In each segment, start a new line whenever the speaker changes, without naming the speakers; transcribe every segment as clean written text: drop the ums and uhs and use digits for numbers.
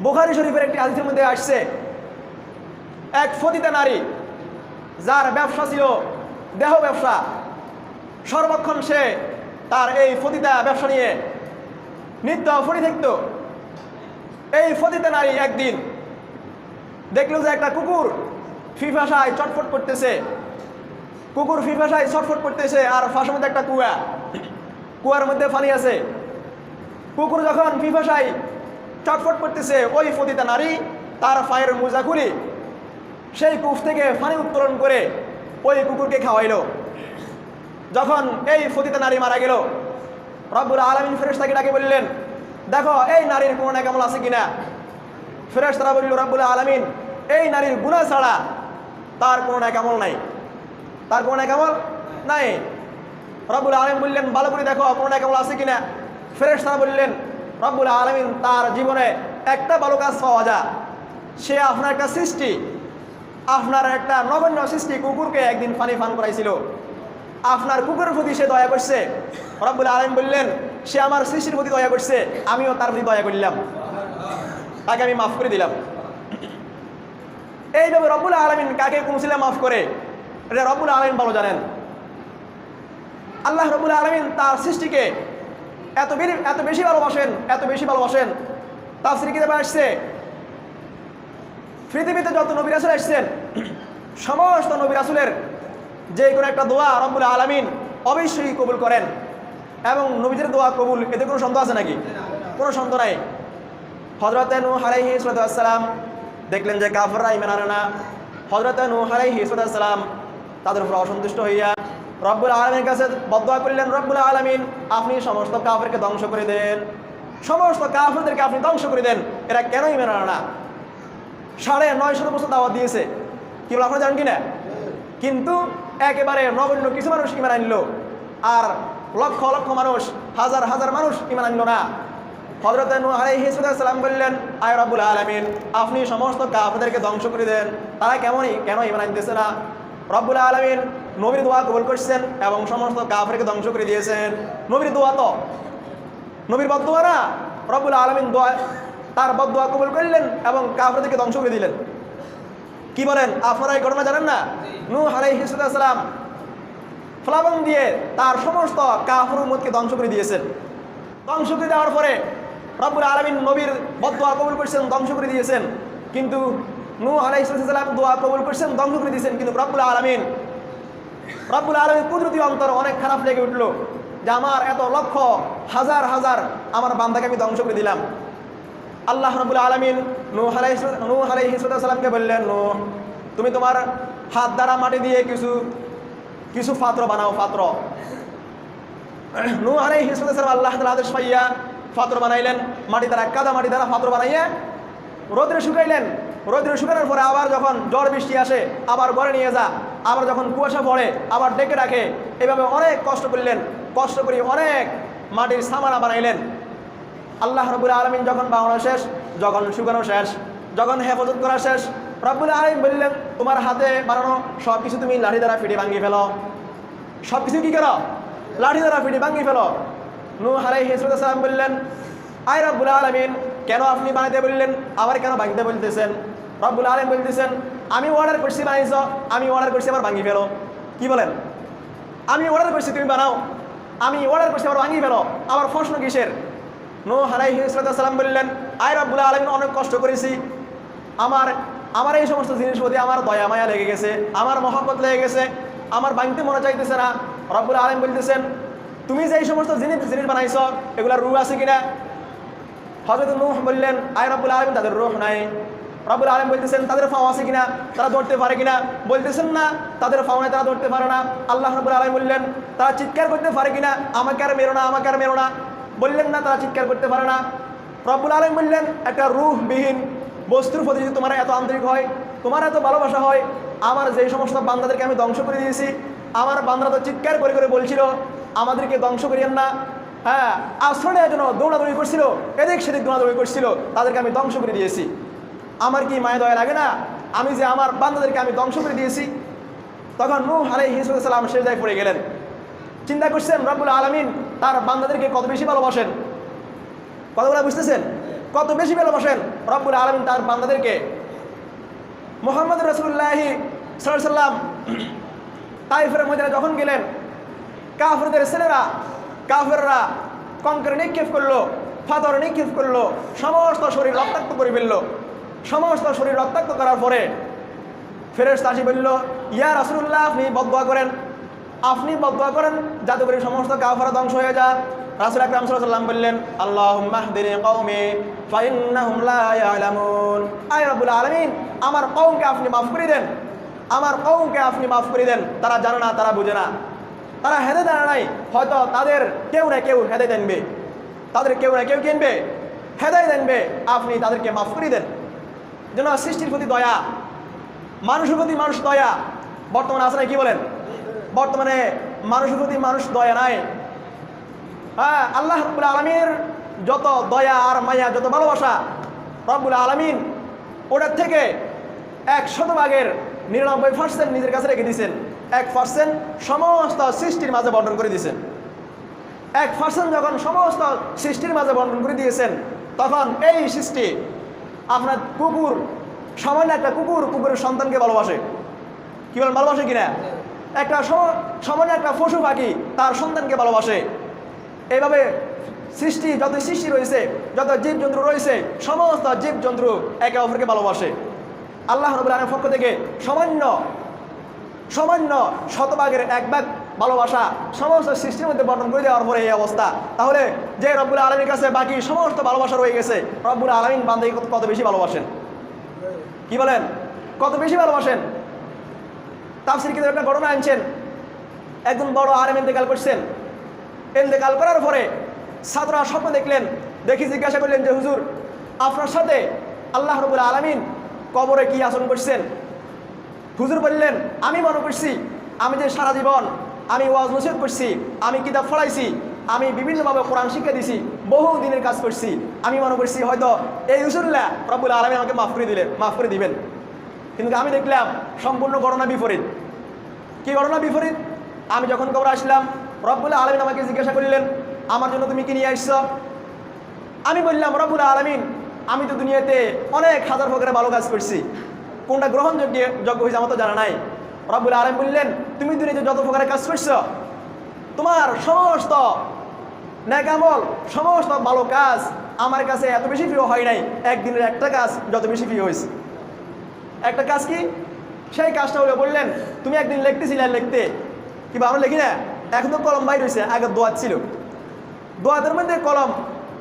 বুখারী শরীফের একটি হাদিসের মধ্যে আসছে, এক ফতিতা নারী যার ব্যবসা ছিল দেহ ব্যবসা, সর্বক্ষণ সে তার এই ফতিতা ব্যবসা নিয়ে নিত্য পড়ে থাকত। এই ফতিতা নারী একদিন দেখলো যে একটা কুকুর ফিফাসায় চটফট করতেছে, কুকুর ফিফাসায় ছটফট করতেছে, আর ফাঁসের মধ্যে একটা কুয়া, কুয়ার মধ্যে পানি আছে। কুকুর যখন ফিফাসায় চটফট করতেছে, ওই ফতিতা নারী তার পায়ের মোজা খুলে সেই কূপ থেকে পানি উত্তোলন করে ওই কুকুরকে খাওয়াইল। যখন এই ফতিতা নারী মারা গেল, রব্বুল আলামিন ফেরেশতাকে ডাকে বললেন, দেখো এই নারীর কোনো নেক আমল আছে কিনা। ফেরেশতারা বলল, রব্বুল আলামিন এই নারীর গুনাহ ছাড়া তার কোনো নেক আমল নাই, তার কোনো নেক আমল নাই। রব্বুল আলামিন বললেন, ভালো করে দেখো কোনো নেক আমল আছে কিনা। ফেরেশতারা বললেন, রব্বুল আলামিন তার জীবনে একটা ভালো কাজ পাওয়া যায়, সে আপনার একটা সৃষ্টি, আপনার একটা নগণ্য সৃষ্টি কুকুরকে একদিন পানি পান করাইছিল, আপনার কুকুরের প্রতি সে দয়া করছে। রব্বুল আলামিন বললেন, সে আমার সৃষ্টির প্রতি দয়া করছে, আমিও তার প্রতি দয়া করলাম, তাকে আমি মাফ করে দিলাম। এইভাবে রব্বুল আলামিন কাকে কোন ছিলা মাফ করে, এটা রব্বুল আলামিন ভালো জানেন। আল্লাহ রব্বুল আলামিন তার সৃষ্টিকে এত বেশি ভালোবাসেন, এত বেশি ভালোবাসেন। তাফসীরে কিতাবে আসছে, পৃথিবীতে যত নবী রাসূল আসছেন সমস্ত নবী রাসূলের যে কোনো একটা দোয়া রব্বুল আলামিন অবশ্যই কবুল করেন, এবং নবীদের দোয়া কবুল, এতে কোনো সন্দেহ আছে নাকি? কোনো সন্দেহ নাই। হযরতে নূহ আলাইহিস সালাম দেখলেন যে কাফেররা ঈমান আনে না। হযরতে নূহ আলাইহিস সালাম তাদের উপর অসন্তুষ্ট হইয়া রব্বুল আলামিনের কাছে বদদোয়া করলেন, রব্বুল আলামিন আপনি সমস্ত কাফেরকে ধ্বংস করে দেন, সমস্ত কাফেরদেরকে আপনি ধ্বংস করে দেন, এরা কেন ঈমান আনে না? 950 বছর দাওয়াত দিয়েছে, কি বলে আপনারা জানেন কিনা? কিন্তু একেবারে নগণ্য কিছু মানুষ ঈমান আনলো, আর লক্ষ লক্ষ মানুষ, হাজার হাজার মানুষ ঈমান আনলো না। হযরতে নূহ আলাইহিস সালাম বললেন, আয় রব্বুল আলামিন আপনি সমস্ত কাফেরদেরকে ধ্বংস করে দেন, তারা কেন ঈমান আনতেছে না? রব্বুল আলামিন নবীর দোয়া কবুল করছেন এবং সমস্ত কাফেরকে ধ্বংস করে দিয়েছেন। নবীর দোয়া তো, নবীর বদদোয়া না, রব্বুল আলামিন দোয়া তার বদদোয়া কবুল করলেন এবং কাফেরদেরকে ধ্বংস করে দিলেন। কি বলেন আপনারা এই ঘটনা জানেন না? নূহ আলাইহিস সালাম ফ্লাবন দিয়ে তার সমস্ত কাফের উম্মতকে ধ্বংস করে দিয়েছেন। ধ্বংস করে দেওয়ার পরে রব্বুল আলামিন নবীর বদদোয়া কবুল করছেন, ধ্বংস করে দিয়েছেন। কিন্তু নূহ আলাইহিস সালাম দোয়া কবুল করছেন, ধ্বংস করে দিয়েছেন। কিন্তু রব্বুল আলামিন কুদরতি অন্তর অনেক খারাপ লেগে উঠলো যে আমার এত লক্ষ হাজার হাজার আমার বান্দাকে আমি ধ্বংস করে দিলাম। আল্লাহ রাব্বুল আলামিন নূহ আলাইহিস সালামকে বললেন, নূহ তুমি তোমার হাত দ্বারা মাটি দিয়ে কিছু পাত্র বানাও, পাত্র। নূহ আলাইহিস সালাম আল্লাহ তাআলার আদেশ পাইয়া পাত্র বানাইলেন, মাটি দ্বারা, কাদা মাটি দ্বারা পাত্র বানাইয়া রোদ্রে শুকাইলেন। রোদ্রে শুকানোর পরে আবার যখন ঝড় বৃষ্টি আসে আবার ঘরে নিয়ে যা, আবার যখন কুয়াশা পড়ে আবার ডেকে রাখে। এভাবে অনেক কষ্ট করলেন, কষ্ট করে অনেক মাটির সামানা বানাইলেন। আল্লাহ রাব্বুল আলামিন যখন বানানো শেষ, যখন শুকানো শেষ, যখন হেফাজত করা শেষ, রাব্বুল আলামিন বললেন, তোমার হাতে বানানো সব কিছু তুমি লাঠি দ্বারা ফিটে ভাঙিয়ে ফেলো। সব কিছু কি করো? লাঠি দ্বারা ফিটে ভাঙিয়ে ফেলো। নূহ আলাইহিস সালাম বললেন, আয় রাব্বুল আলামিন কেন আপনি বানাইতে বললেন, আবার কেন ভাঙতে বলতেছেন? রাব্বুল আলামিন বলতেছেন, আমি অর্ডার করছি বানাইছো, আমি অর্ডার করছি আবার ভাঙিয়ে ফেলো। কি বলেন? আমি অর্ডার করছি তুমি বানাও, আমি অর্ডার করছি আবার ভাঙিয়ে ফেলো, আবার প্রশ্ন কিসের? নূহ আলাইহিস সালাম বললেন, আয় রাব্বুল আলামিন অনেক কষ্ট করেছি, আমার এই সমস্ত জিনিস প্রতি আমার দয়া মায়া লেগে গেছে, আমার মহব্বত লেগে গেছে, আমার ভাঙতে মনে চাইতেছে না। রাব্বুল আলামিন বলতেছেন, তুমি যে এই সমস্ত জিনিস বানাইছো এগুলার রূহ আছে কিনা? হযরত নূহ বললেন, আয় রাব্বুল আলামিন তাদের রূহ নাই। রাব্বুল আলামিন বলতেছেন, তাদের পাও আছে কিনা, তারা দৌড়তে পারে কিনা? বলতেছেন না, তাদের পাও নাই, তারা দৌড়তে পারে না। আল্লাহ রাব্বুল আলামিন বললেন, তারা চিৎকার করতে পারে কিনা, আমাকে আর মেরো না, আমাকে আর মেরো না? বললেন না, তারা চিৎকার করতে পারে না। রাব্বুল আলামিন বললেন, একটা রূহবিহীন বস্তুর প্রতি যদি তোমার এত আন্তরিক হয়, তোমার এত ভালোবাসা হয়, আমার যেই সমস্ত বান্দাদেরকে আমি ধ্বংস করে দিয়েছি, আমার বান্দারা তো চিৎকার করে করে বলছিল আমাদেরকে ধ্বংস করিয়েন না, হ্যাঁ আশ্রয় নেওয়ার জন্য দৌড়াদৌড়ি করছিল, এদিক সেদিক দৌড়াদৌড়ি করছিল, তাদেরকে আমি ধ্বংস করে দিয়েছি। আমার কি মায়া দয়া লাগে না আমি যে আমার বান্দাদেরকে আমি ধ্বংস করে দিয়েছি? তখন নূহ আলাইহিস সালাম সিজদায় পড়ে গেলেন। চিন্তা করছেন রব্বুল আলামিন তার বান্দাদেরকে কত বেশি ভালোবাসেন, কতগুলো বুঝতেছেন? কত বেশি ভালোবাসেন রব্বুল আলামিন তার বান্দাদেরকে। মুহাম্মদ রাসূলুল্লাহ সাল্লাল্লাহু আলাইহি সাল্লাম তাইফের ময়দানে যখন গেলেন, কাফেরদের ছেলেরা, কাফেররা কঙ্কর নিক্ষেপ করলো, পাথর নিক্ষেপ করলো, সমস্ত শরীর রক্তাক্ত করে ফেললো। সমস্ত শরীর রক্তাক্ত করার পরে ফেরেশতা এসে বলল, ইয়া রাসূলুল্লাহ, আপনি বদদুয়া করেন, আপনি বদদুয়া করেন যাতে করে সমস্ত কাফেররা ধ্বংস হয়ে যায়। রাসূল আকরাম সাল্লাল্লাহু আলাইহি ওয়াসাল্লাম বললেন, আল্লাহুম্মা হদিনি কওমি ফাইন্নাহুম লা ইয়ালামুন। আয় রব্বুল আলামিন, আমার কওমকে আপনি মাফ করে দেন, আমার কওমকে আপনি মাফ করে দেন, তারা জানে না, তারা বুঝে না, তারা হেদায়েত জানে নাই, হয়তো তাদের কেউ না কেউ হেদায়েত আনবে, তাদের কেউ না কেউ কিনবে, হেদায়েত আনবে, আপনি তাদেরকে মাফ করে দেন। যেন সৃষ্টির প্রতি দয়া, মানুষের প্রতি মানুষ দয়া বর্তমানে আছে না? কি বলেন? বর্তমানে মানুষের প্রতি মানুষ দয়া নাই। হ্যাঁ, আল্লাহ রব্বুল আলামিনের যত দয়া আর মায়া, যত ভালোবাসা, রব্বুল আলামিন ওটার থেকে 100% 99% নিজের কাছে রেখে দিয়েছেন, 1% সমস্ত সৃষ্টির মাঝে বন্টন করে দিয়েছেন। 1% যখন সমস্ত সৃষ্টির মাঝে বন্টন করে দিয়েছেন, তখন এই সৃষ্টি, আপনার কুকুর, সামান্য একটা কুকুর কুকুরের সন্তানকে ভালোবাসে, কি বলেন? ভালোবাসে কিনা? একটা সামান্য একটা পশু পাখি তার সন্তানকে ভালোবাসে। এইভাবে সৃষ্টি, যত সৃষ্টি রয়েছে, যত জীবজন্তু রয়েছে, সমস্ত জীবজন্তু একে অপরকে ভালোবাসে। আল্লাহ রাব্বুল আলামিনের পক্ষ থেকে সামান্য 100%, ভালোবাসা সমস্ত সৃষ্টির মধ্যে বন্টন করে দেওয়ার পরে এই অবস্থা। তাহলে যে রব্বুল আলামিনের কাছে বাকি সমস্ত ভালোবাসা রয়ে গেছে, রব্বুল আলামিন বান্দাকে কত বেশি ভালোবাসেন, কি বলেন? কত বেশি ভালোবাসেন। তাফসীর কিতাবে একটা ঘটনা আনছেন, একজন বড় আলেম ইন্তেকাল করছেন। ইন্তেকাল করার পরে ছাত্ররা স্বপ্ন দেখলেন, দেখি জিজ্ঞাসা করলেন যে হুজুর, আপনার সাথে আল্লাহ রাব্বুল আলামিন কবরে কি আচরণ করছেন? হুজুর বললেন, আমি মনে করছি আমি যে সারা জীবন আমি ওয়াজ নসিহত করছি, আমি কিতাব পড়াইছি, আমি বিভিন্নভাবে কোরআন শিক্ষা দিছি, বহু দিনের কাজ করছি, আমি মনে করছি হয়তো এই হুজুররা রব্বুল আলামিন আমাকে মাফ করে দিবেন। কিন্তু আমি দেখলাম সম্পূর্ণ ঘটনা বিপরীত। কি ঘটনা বিপরীত? আমি যখন কবরে আসলাম, রব্বুল আলামিন আমাকে জিজ্ঞাসা করলেন, আমার জন্য তুমি কি নিয়ে আসছো? আমি বললাম, রব্বুল আলামিন, আমি তো দুনিয়াতে অনেক হাজার প্রকারের ভালো কাজ করছি, কোনটা গ্রহণযোগ্য হয়েছে আমার তো জানা নাই। রব্বুল আলামিন বললেন, তুমি দুনিয়াতে যত প্রকারের কাজ করছো, তোমার সমস্ত নেক আমল, সমস্ত ভালো কাজ আমার কাছে এত বেশি প্রিয় হয় নাই, একদিনের একটা কাজ যত বেশি প্রিয় হয়েছে। একটা কাজ কি? সেই কাজটা হলো, বললেন, তুমি একদিন লিখতেছিলে, লিখতে কিংবা আমরা লিখি না, এখন তো কলম বাইর হয়েছে, আগে দোয়াত ছিল, দোয়াতের মধ্যে কলম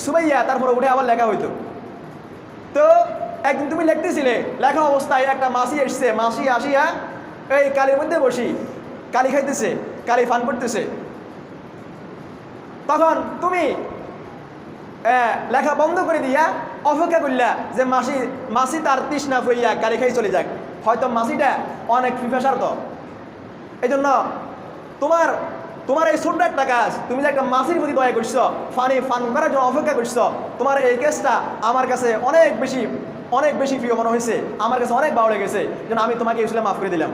সুবাইয়া তারপরে উঠে আবার লেখা হইতো। তো একদিন তুমি লিখতেছিলে, লেখা অবস্থায় একটা মাসি এসছে, মাসি আসিয়া এই কালির মধ্যে বসি কালি খাইতেছে, কালি ফান করতেছে। তখন তুমি লেখা বন্ধ করে দিয়া অপেক্ষা করলা যে মাসি তার তৃষ্ণা ফইয়া কালি খাই চলে যাক, হয়তো মাসিটা অনেক পিপাসার্থ। এই জন্য তোমার এই ছোট্ট একটা কাজ, তুমি যে একটা মাসির প্রতি দয়া করছো, ফান করার জন্য অপেক্ষা করছো, তোমার এই কেসটা আমার কাছে অনেক বেশি প্রিয় মনে হয়েছে, আমার কাছে অনেক ভালো লেগেছে, যেন আমি তোমাকে ইসলাম মাফ করে দিলাম।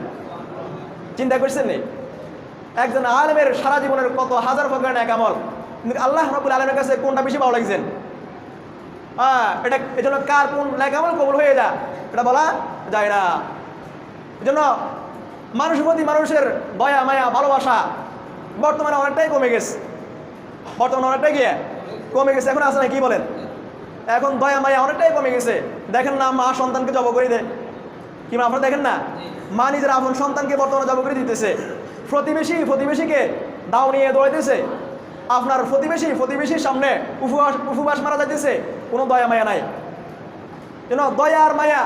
চিন্তা করছেন নি? একজন আলেমের সারা জীবনের কত হাজার প্রকারের নেক আমল, কিন্তু আল্লাহ রাব্বুল আলামিনের কাছে কোনটা বেশি ভালো লাগছেন? এটা এজন্য কার কোন নেক আমল কবুল হয়ে যায় এটা বলা যায় না। এজন্য মানুষের প্রতি মানুষের দয়া মায়া ভালোবাসা বর্তমানে অনেকটাই কমে গেছে, কমে গেছে। এখন আছে না? কি বলেন? এখন দয়া মায়া অনেকটাই কমে গেছে। দেখেন না, মা সন্তানকে জব করে দেয়, কিংবা আপনারা দেখেন না, মা নিজের আপন সন্তানকে বর্তমানে জব করে দিতেছে, প্রতিবেশীকে দাও নিয়ে দৌড়াইতেছে, আপনার প্রতিবেশীর সামনে উপবাস মারা যাইতেছে, কোনো দয়া মায়া নাই। যেন দয়া আর মায়া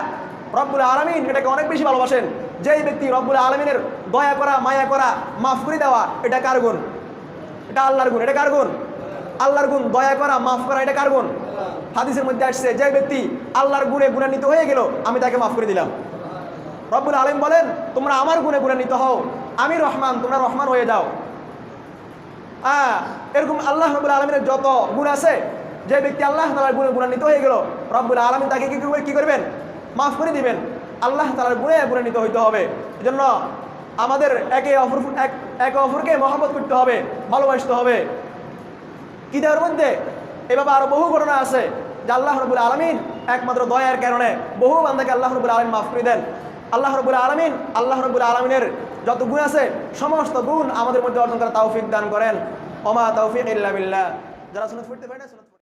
রব্বুল আলামিন এটাকে অনেক বেশি ভালোবাসেন। যেই ব্যক্তি রব্বুল আলামিনের দয়া করা, মায়া করা, মাফ করে দেওয়া, এটা কার গুণ? এটা আল্লাহর গুণ। এটা কার গুণ? আল্লাহর গুণ। দয়া করা, মাফ করা, এটা কার গুণ? হাদিসের মধ্যে আসছে, যে ব্যক্তি আল্লাহর গুণে গুণান্বিত হয়ে গেল, আমি তাকে মাফ করে দিলাম। রব্বুল আলামিন বলেন, তোমরা আমার গুণে গুণান্বিত হও, আমি রহমান, তোমরা রহমান হয়ে যাও। এরকম আল্লাহ রব্বুল আলামিনের যত গুণ আছে, যে ব্যক্তি আল্লাহ তাআলার গুণে গুণান্বিত হয়ে গেল, রব্বুল আলামিন তাকে কি করবেন? মাফ করে দিবেন। আল্লাহ তাআলার গুণে গুণান্বিত হইতে হবে। এজন্য আমাদের একে অপরকে মহব্বত করতে হবে, ভালোবাসতে হবে। কিতাবের মধ্যে এভাবে আরো বহু ঘটনা আছে, যে আল্লাহ রাব্বুল আলামিন একমাত্র দয়ার কারণে বহু বান্দাকে আল্লাহ রাব্বুল আলামিন মাফ করে দেন। আল্লাহ রাব্বুল আলামিনের যত গুণ আছে সমস্ত গুণ আমাদের মধ্যে অর্জন করা তৌফিক দান করেন। ওমা তৌফিক ইল্লা বিল্লাহ। যারা সুন্নাত পড়তে পারে না